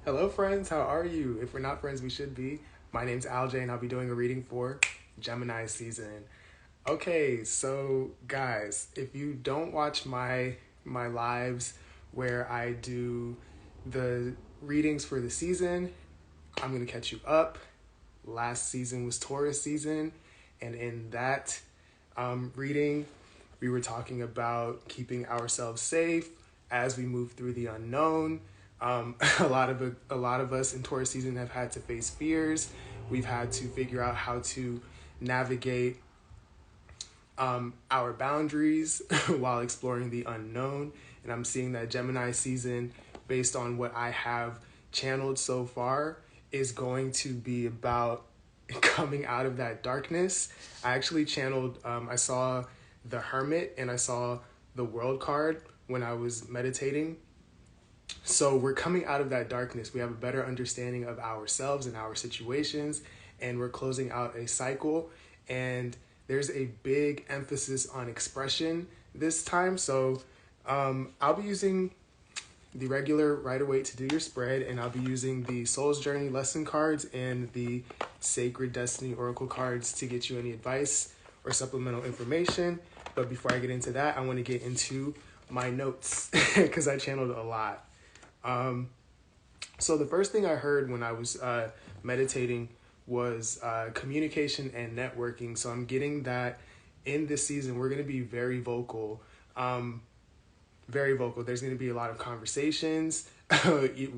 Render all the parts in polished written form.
Hello, friends. How are you? If we're not friends, we should be. My name's Alj, and I'll be doing a reading for Gemini season. Okay, so guys, if you don't watch my lives where I do the readings for the season, I'm gonna catch you up. Last season was Taurus season, and in that reading, we were talking about keeping ourselves safe as we move through the unknown. A lot of us in Taurus season have had to face fears. We've had to figure out how to navigate our boundaries while exploring the unknown. And I'm seeing that Gemini season, based on what I have channeled so far, is going to be about coming out of that darkness. I actually channeled, I saw the Hermit and I saw the World card when I was meditating. So we're coming out of that darkness. We have a better understanding of ourselves and our situations, and we're closing out a cycle. And there's a big emphasis on expression this time. So I'll be using the regular Rider-Waite to do your spread, and I'll be using the Soul's Journey lesson cards and the Sacred Destiny Oracle cards to get you any advice or supplemental information. But before I get into that, I want to get into my notes because I channeled a lot. So the first thing I heard when I was meditating was communication and networking. So I'm getting that in this season, we're going to be very vocal. Very vocal. There's going to be a lot of conversations,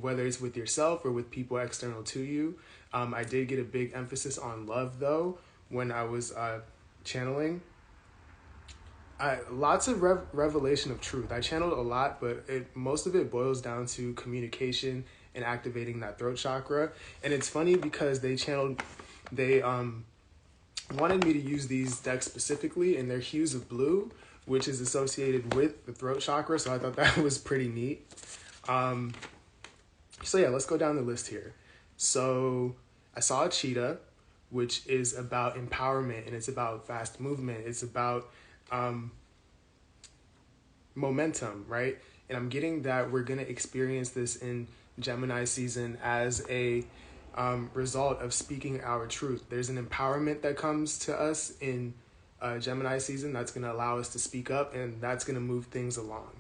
whether it's with yourself or with people external to you. I did get a big emphasis on love, though, when I was channeling. Lots of revelation of truth. I channeled a lot, but most of it boils down to communication and activating that throat chakra. And it's funny because they wanted me to use these decks specifically in their hues of blue, which is associated with the throat chakra. So I thought that was pretty neat. So yeah, let's go down the list here. So I saw a cheetah, which is about empowerment, and it's about fast movement. It's about momentum, right? And I'm getting that we're going to experience this in Gemini season as a result of speaking our truth. There's an empowerment that comes to us in Gemini season that's going to allow us to speak up, and that's going to move things along.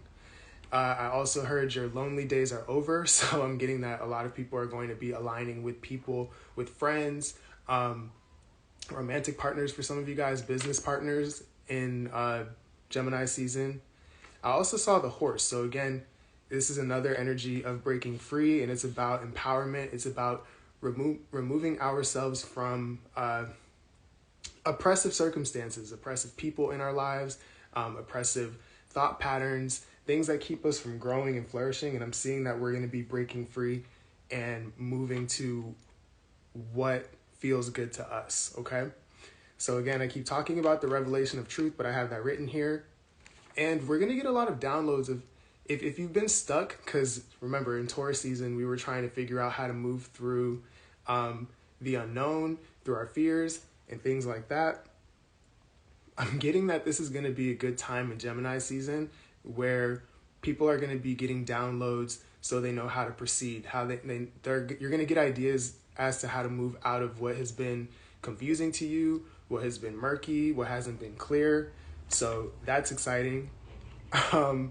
I also heard your lonely days are over, so I'm getting that a lot of people are going to be aligning with people, with friends, romantic partners for some of you guys, business partners in Gemini season. I also saw the horse. So again, this is another energy of breaking free, and it's about empowerment. It's about removing ourselves from oppressive circumstances, oppressive people in our lives, oppressive thought patterns, things that keep us from growing and flourishing. And I'm seeing that we're going to be breaking free and moving to what feels good to us, okay? So again, I keep talking about the revelation of truth, but I have that written here. And we're going to get a lot of downloads of, if you've been stuck, because remember, in Taurus season, we were trying to figure out how to move through the unknown, through our fears, and things like that. I'm getting that this is going to be a good time in Gemini season where people are going to be getting downloads so they know how to proceed, you're going to get ideas as to how to move out of what has been confusing to you, what has been murky, what hasn't been clear. So that's exciting. I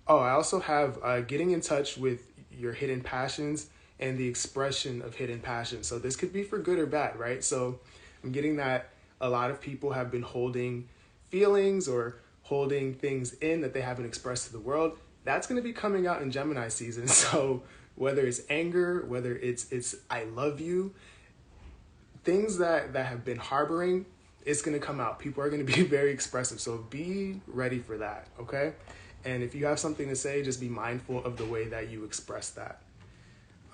also have getting in touch with your hidden passions and the expression of hidden passions. So this could be for good or bad, right? So I'm getting that a lot of people have been holding feelings or holding things in that they haven't expressed to the world. That's going to be coming out in Gemini season. So whether it's anger, whether it's I love you, things that have been harboring, it's going to come out. People are going to be very expressive. So be ready for that, okay? And if you have something to say, just be mindful of the way that you express that.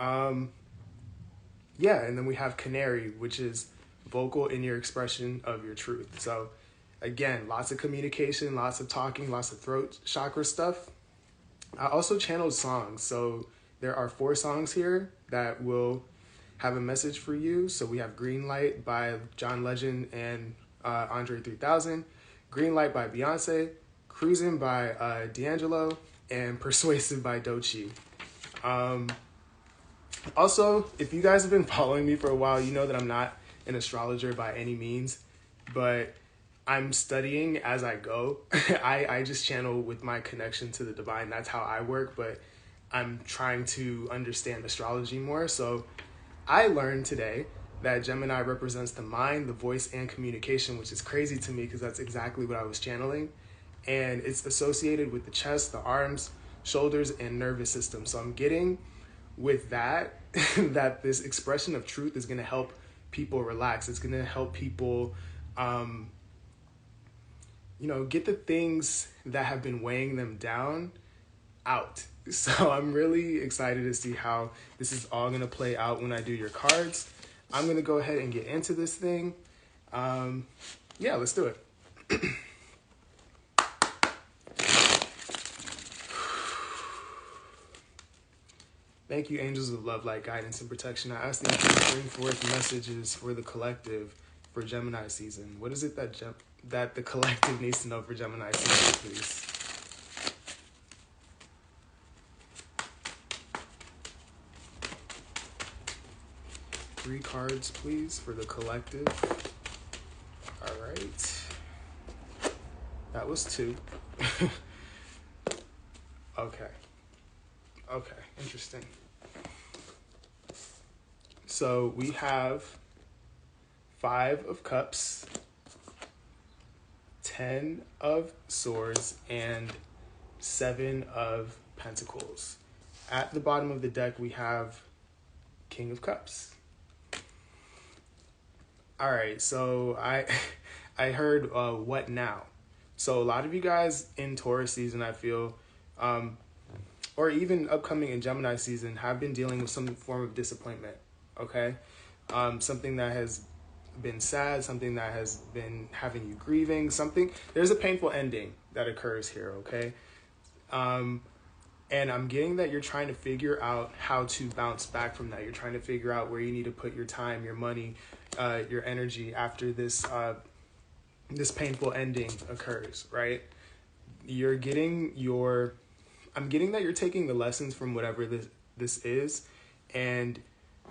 Yeah, and then we have Canary, which is vocal in your expression of your truth. So again, lots of communication, lots of talking, lots of throat chakra stuff. I also channeled songs. So there are 4 songs here that will have a message for you. So we have Green Light by John Legend and André 3000, Green Light by Beyoncé, Crusin by D'Angelo, and Persuasive by Doechii. Also, if you guys have been following me for a while, you know that I'm not an astrologer by any means, but I'm studying as I go. I just channel with my connection to the divine. That's how I work, but I'm trying to understand astrology more. So I learned today that Gemini represents the mind, the voice, and communication, which is crazy to me because that's exactly what I was channeling. And it's associated with the chest, the arms, shoulders, and nervous system. So I'm getting with that, that this expression of truth is going to help people relax. It's going to help people, get the things that have been weighing them down out. So I'm really excited to see how this is all going to play out when I do your cards. I'm going to go ahead and get into this thing. Yeah, let's do it. Thank you, angels of love, light, guidance, and protection. I ask that you bring forth messages for the collective for Gemini season. What is it that the collective needs to know for Gemini season, please? Three cards, please, for the collective. All right. That was two. Okay, interesting. So we have 5 of Cups, 10 of Swords, and 7 of Pentacles. At the bottom of the deck, we have King of Cups. All right, so I heard what now? So a lot of you guys in Taurus season, I feel, or even upcoming in Gemini season, have been dealing with some form of disappointment, okay? Something that has been sad, something that has been having you grieving, there's a painful ending that occurs here, okay? And I'm getting that you're trying to figure out how to bounce back from that. You're trying to figure out where you need to put your time, your money, your energy after this painful ending occurs, right? I'm getting that you're taking the lessons from whatever this is, and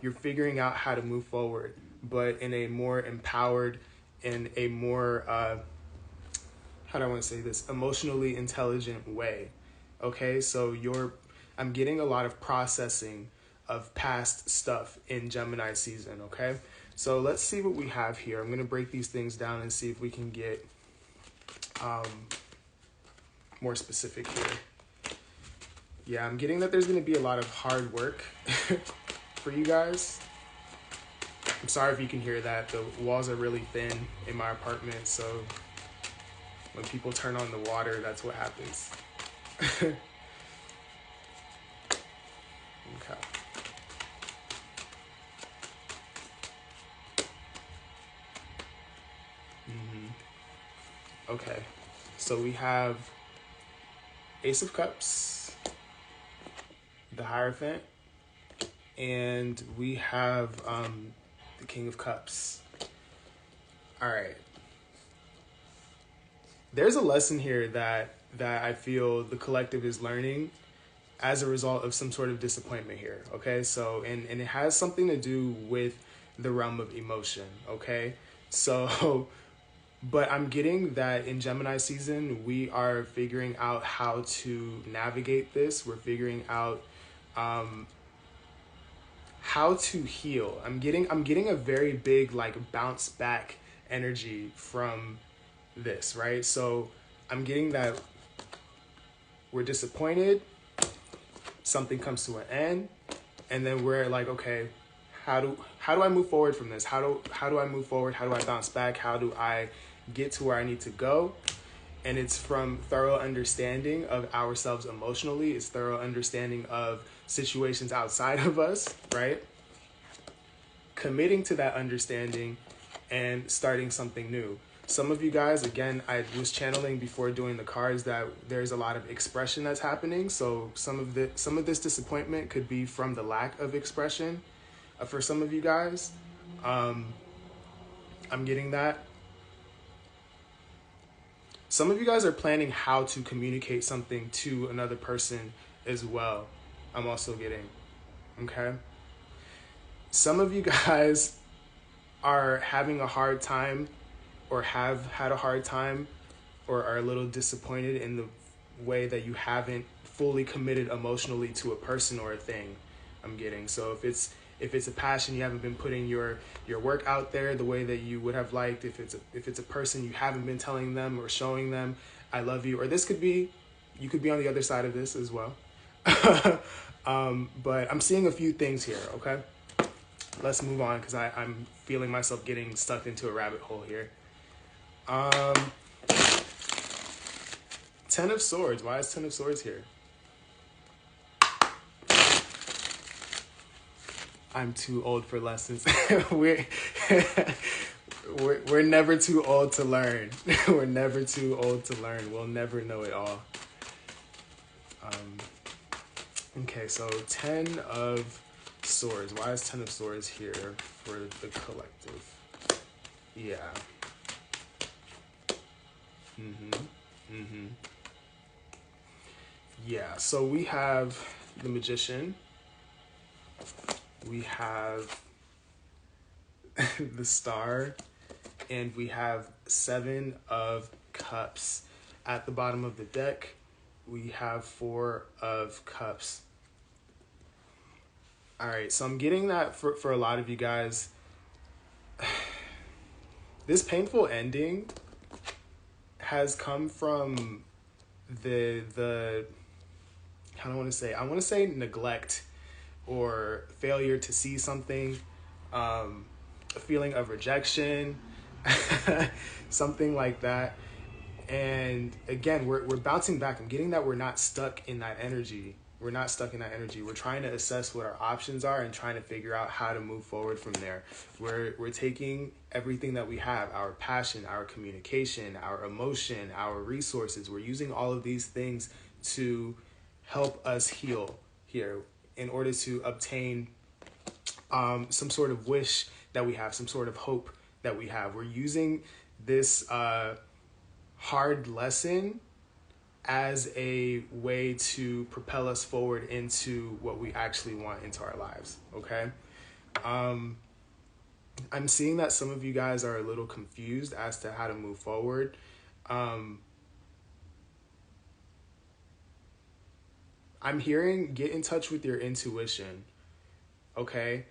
you're figuring out how to move forward, but in a more empowered, in a more, how do I want to say this, emotionally intelligent way. Okay, so I'm getting a lot of processing of past stuff in Gemini season, okay? So let's see what we have here. I'm going to break these things down and see if we can get more specific here. Yeah, I'm getting that there's going to be a lot of hard work for you guys. I'm sorry if you can hear that. The walls are really thin in my apartment, so when people turn on the water, that's what happens. Okay. Okay, so we have Ace of Cups, the Hierophant, and we have the King of Cups. All right. There's a lesson here that I feel the collective is learning as a result of some sort of disappointment here, okay? So, and it has something to do with the realm of emotion, okay? So, but I'm getting that in Gemini season, we are figuring out how to navigate this. We're figuring out how to heal. I'm getting a very big like bounce back energy from this, right? So I'm getting that we're disappointed, something comes to an end, and then we're like, okay, how do I move forward from this? How do I move forward? How do I bounce back? How do I get to where I need to go? And it's from thorough understanding of ourselves emotionally. It's thorough understanding of situations outside of us, right? Committing to that understanding and starting something new. Some of you guys, again, I was channeling before doing the cards that there's a lot of expression that's happening. So some of this disappointment could be from the lack of expression for some of you guys. I'm getting that. Some of you guys are planning how to communicate something to another person as well. I'm also getting, okay? Some of you guys are having a hard time, or have had a hard time, or are a little disappointed in the way that you haven't fully committed emotionally to a person or a thing. I'm getting. So if it's a passion, you haven't been putting your work out there the way that you would have liked. If it's a person, you haven't been telling them or showing them I love you. Or this could be, you could be on the other side of this as well. But I'm seeing a few things here. Okay, let's move on, because I'm feeling myself getting stuck into a rabbit hole here. 10 of Swords. Why is 10 of Swords here? I'm too old for lessons. we're never too old to learn. We're never too old to learn. We'll never know it all. Okay, so 10 of Swords. Why is 10 of Swords here for the collective? Yeah. Yeah, so we have the Magician. We have the Star. And we have 7 of Cups. At the bottom of the deck, we have 4 of Cups. All right, so I'm getting that for a lot of you guys. This painful ending has come from the how do I want to say? I want to say neglect or failure to see something, a feeling of rejection, something like that. And again, we're bouncing back. I'm getting that we're not stuck in that energy. We're not stuck in that energy. We're trying to assess what our options are and trying to figure out how to move forward from there. We're taking everything that we have, our passion, our communication, our emotion, our resources. We're using all of these things to help us heal here in order to obtain some sort of wish that we have, some sort of hope that we have. We're using this hard lesson as a way to propel us forward into what we actually want into our lives, okay? I'm seeing that some of you guys are a little confused as to how to move forward. I'm hearing get in touch with your intuition, okay?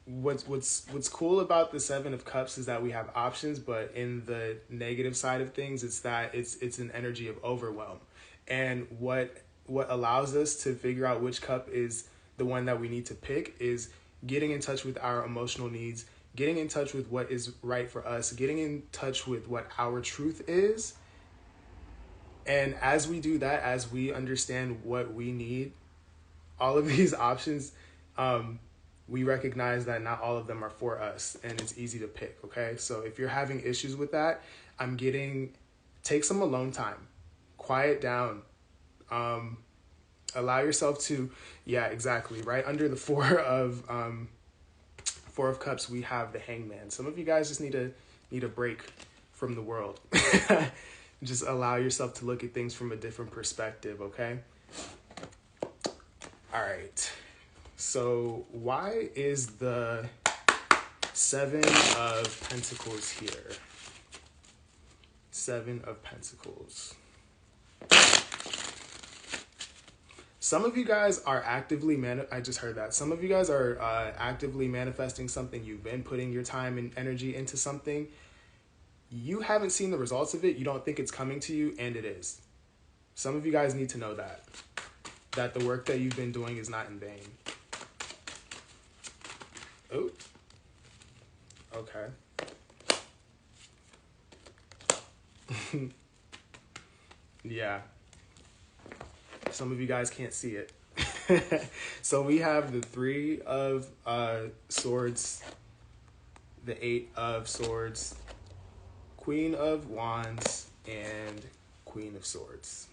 What's cool about the 7 of Cups is that we have options, but in the negative side of things, it's that it's an energy of overwhelm. And what allows us to figure out which cup is the one that we need to pick is getting in touch with our emotional needs, getting in touch with what is right for us, getting in touch with what our truth is. And as we do that, as we understand what we need, all of these options, we recognize that not all of them are for us, and it's easy to pick, okay? So if you're having issues with that, I'm getting, take some alone time, quiet down, allow yourself to, yeah, exactly, right under the 4 of Cups, we have the Hangman. Some of you guys just need a break from the world. Just allow yourself to look at things from a different perspective, okay? All right. So why is the 7 of Pentacles here? 7 of Pentacles. Some of you guys are actively, I just heard that. Some of you guys are actively manifesting something. You've been putting your time and energy into something. You haven't seen the results of it. You don't think it's coming to you, and it is. Some of you guys need to know that the work that you've been doing is not in vain. Oh, okay. Yeah. Some of you guys can't see it. So we have the 3 of Swords, the 8 of Swords, Queen of Wands, and Queen of Swords.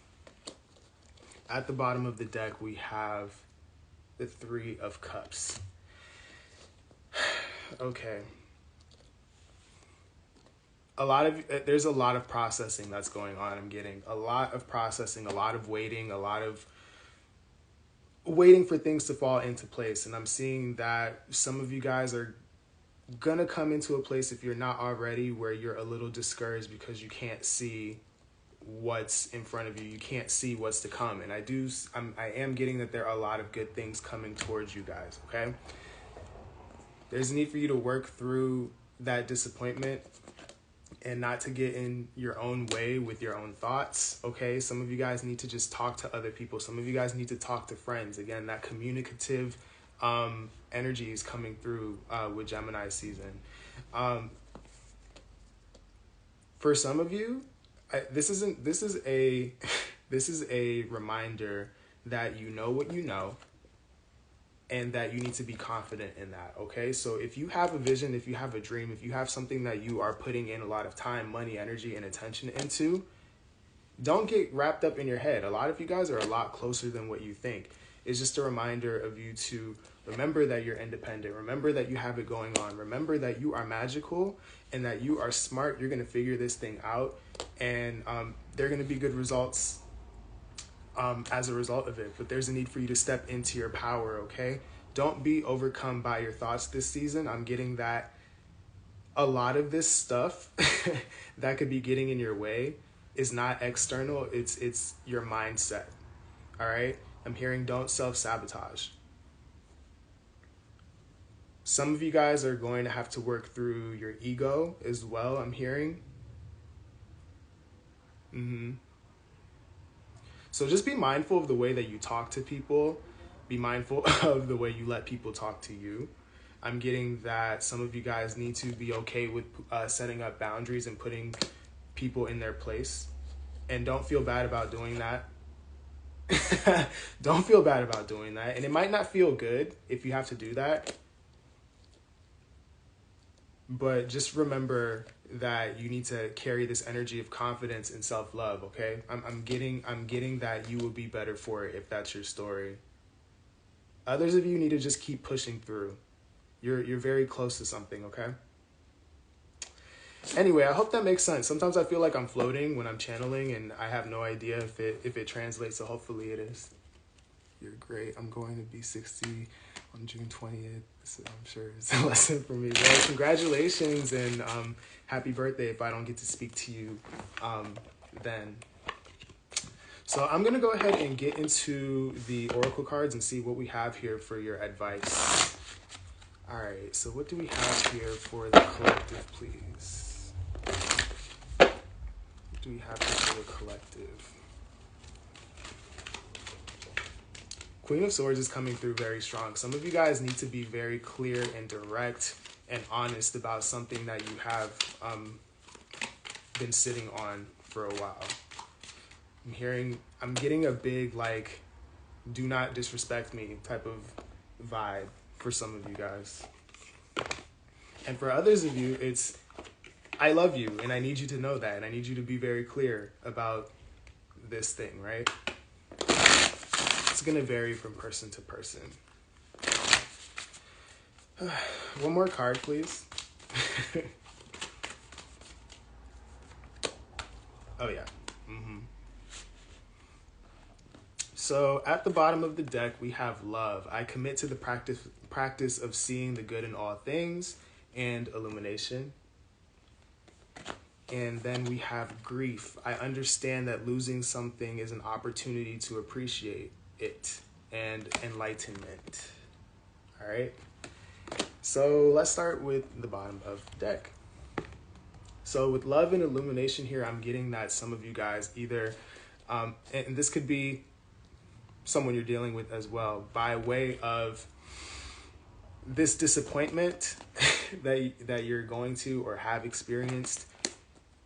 At the bottom of the deck, we have the 3 of Cups. Okay. There's a lot of processing that's going on. I'm getting a lot of processing, a lot of waiting, a lot of waiting for things to fall into place. And I'm seeing that some of you guys are gonna come into a place, if you're not already, where you're a little discouraged because you can't see what's in front of you. You can't see what's to come. And I am getting that there are a lot of good things coming towards you guys, okay? There's a need for you to work through that disappointment and not to get in your own way with your own thoughts, okay? Some of you guys need to just talk to other people. Some of you guys need to talk to friends. Again, that communicative energy is coming through with Gemini season. For some of you, this is a reminder that you know what you know, and that you need to be confident in that, okay? So if you have a vision, if you have a dream, if you have something that you are putting in a lot of time, money, energy, and attention into, don't get wrapped up in your head. A lot of you guys are a lot closer than what you think. It's just a reminder of you to remember that you're independent. Remember that you have it going on. Remember that you are magical and that you are smart. You're going to figure this thing out, and there are going to be good results as a result of it. But there's a need for you to step into your power, okay? Don't be overcome by your thoughts this season. I'm getting that a lot of this stuff that could be getting in your way is not external. It's your mindset, all right? I'm hearing don't self-sabotage. Some of you guys are going to have to work through your ego as well, I'm hearing. So just be mindful of the way that you talk to people. Be mindful of the way you let people talk to you. I'm getting that some of you guys need to be okay with setting up boundaries and putting people in their place. And don't feel bad about doing that. Don't feel bad about doing that. And it might not feel good if you have to do that. But just remember that you need to carry this energy of confidence and self-love, okay? I'm getting that you will be better for it if that's your story. Others of you need to just keep pushing through. You're very close to something, okay? Anyway, I hope that makes sense. Sometimes I feel like I'm floating when I'm channeling, and I have no idea if it translates, so hopefully it is. You're great. I'm going to be 60 on June 20th. So I'm sure it's a lesson for me. Well, congratulations and happy birthday if I don't get to speak to you then. So I'm going to go ahead and get into the oracle cards and see what we have here for your advice. All right, so what do we have here for the collective, please? What do we have here for the collective? Queen of Swords is coming through very strong. Some of you guys need to be very clear and direct and honest about something that you have been sitting on for a while. I'm getting a big, like, do not disrespect me type of vibe for some of you guys. And for others of you, it's, I love you and I need you to know that. And I need you to be very clear about this thing, right? It's going to vary from person to person. One more card, please. Oh, yeah. So at the bottom of the deck, we have love. I commit to the practice of seeing the good in all things, and illumination. And then we have grief. I understand that losing something is an opportunity to appreciate it, and enlightenment. All right. So let's start with the bottom of the deck. So with love and illumination here, I'm getting that some of you guys either, and this could be someone you're dealing with as well, by way of this disappointment that you're going to or have experienced,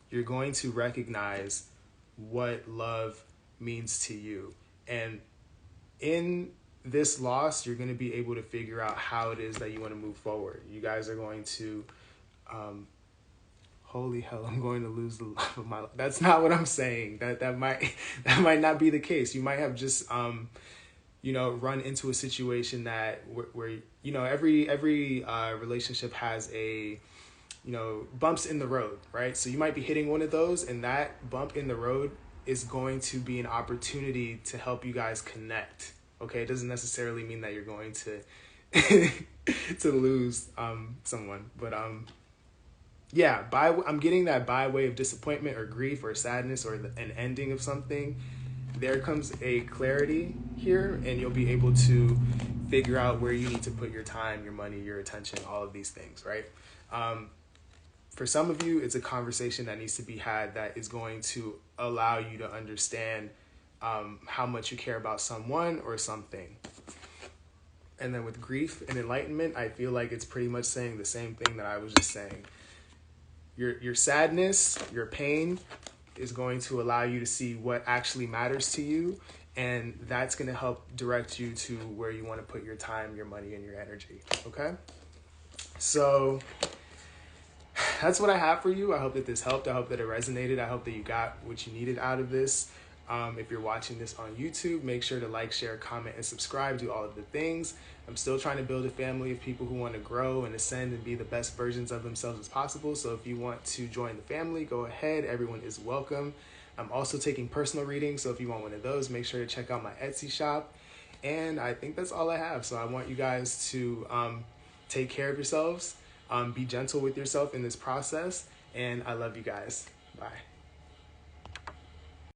you're going to recognize what love means to you. And in this loss, you're going to be able to figure out how it is that you want to move forward. You guys are going to, holy hell, I'm going to lose the love of my life. That's not what I'm saying. That might not be the case. You might have just, run into a situation that where every relationship has a, bumps in the road, right? So you might be hitting one of those, and that bump in the road is going to be an opportunity to help you guys connect, Okay, it doesn't necessarily mean that you're going to to lose someone, but yeah, I'm getting that by way of disappointment or grief or sadness or an ending of something. There comes a clarity here, and you'll be able to figure out where you need to put your time, your money, your attention, all of these things, right? For some of you, it's a conversation that needs to be had that is going to allow you to understand how much you care about someone or something. And then with grief and enlightenment, I feel like it's pretty much saying the same thing that I was just saying. Your sadness, your pain is going to allow you to see what actually matters to you, and that's going to help direct you to where you want to put your time, your money, and your energy, okay? So that's what I have for you. I hope that this helped. I hope that it resonated. I hope that you got what you needed out of this. If you're watching this on YouTube, make sure to like, share, comment, and subscribe. Do all of the things. I'm still trying to build a family of people who want to grow and ascend and be the best versions of themselves as possible. So if you want to join the family, go ahead. Everyone is welcome. I'm also taking personal readings. So if you want one of those, make sure to check out my Etsy shop. And I think that's all I have. So I want you guys to take care of yourselves. Be gentle with yourself in this process. And I love you guys. Bye.